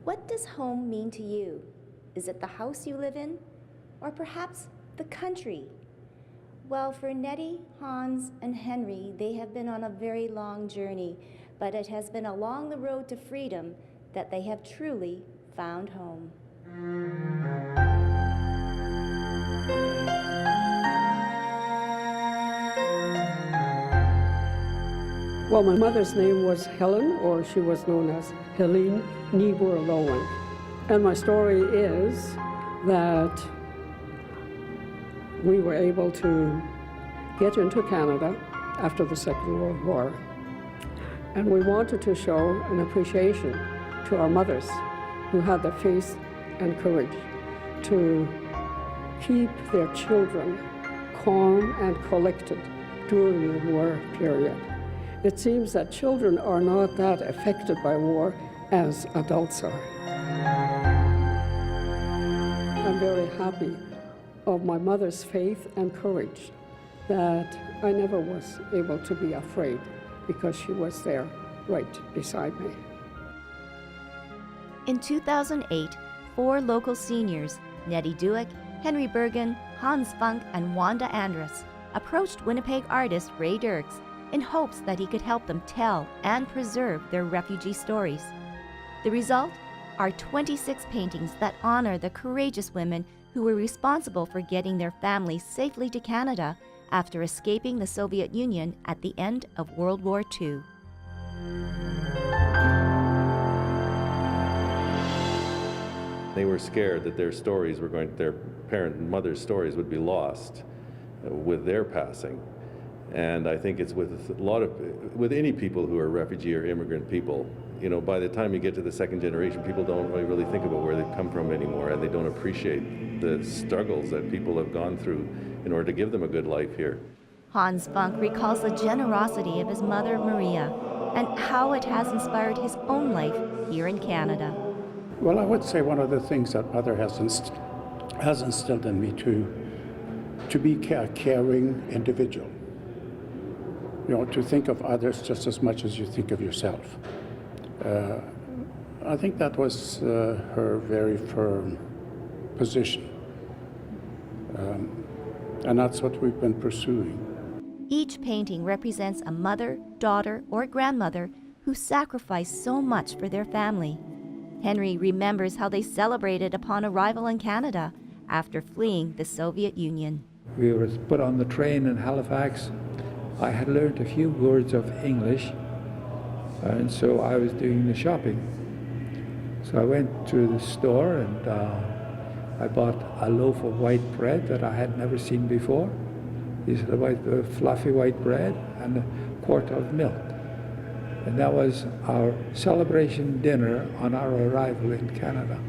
What does home mean to you? Is it the house you live in? Or perhaps the country? Well, for Nettie, Hans, and Henry, they have been on a very long journey, but it has been along the road to freedom that they have truly found home. Well, my mother's name was Helen, or she was known as Helene Niebuhr Lowen. And my story is that we were able to get into Canada after the Second World War. And we wanted to show an appreciation to our mothers who had the faith and courage to keep their children calm and collected during the war period. It seems that children are not that affected by war as adults are. I'm very happy of my mother's faith and courage that I never was able to be afraid because she was there right beside me. In 2008, 4 local seniors, Nettie Duick, Henry Bergen, Hans Funk, and Wanda Andrus, approached Winnipeg artist Ray Dirks in hopes that he could help them tell and preserve their refugee stories. The result are 26 paintings that honor the courageous women who were responsible for getting their families safely to Canada after escaping the Soviet Union at the end of World War II. They were scared that their stories were their parent and mother's stories would be lost with their passing. And I think it's with any people who are refugee or immigrant people, you know, by the time you get to the second generation, people don't really think about where they've come from anymore, and they don't appreciate the struggles that people have gone through in order to give them a good life here. Hans Funk recalls the generosity of his mother, Maria, and how it has inspired his own life here in Canada. Well, I would say one of the things that Mother has instilled in me to be a caring individual. You know, to think of others just as much as you think of yourself. I think that was her very firm position. And that's what we've been pursuing. Each painting represents a mother, daughter, or grandmother who sacrificed so much for their family. Henry remembers how they celebrated upon arrival in Canada after fleeing the Soviet Union. We were put on the train in Halifax. I had learned a few words of English, and so I was doing the shopping. So I went to the store and I bought a loaf of white bread that I had never seen before. These are the fluffy white bread and a quart of milk. And that was our celebration dinner on our arrival in Canada.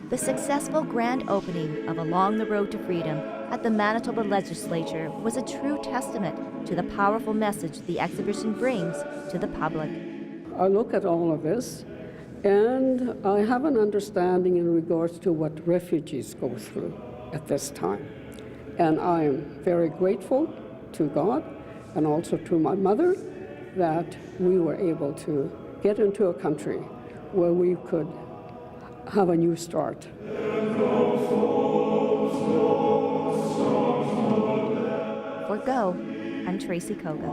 The successful grand opening of Along the Road to Freedom at the Manitoba Legislature was a true testament to the powerful message the exhibition brings to the public. I look at all of this and I have an understanding in regards to what refugees go through at this time. And I am very grateful to God and also to my mother that we were able to get into a country where we could have a new start. For Go, I'm Tracy Koga.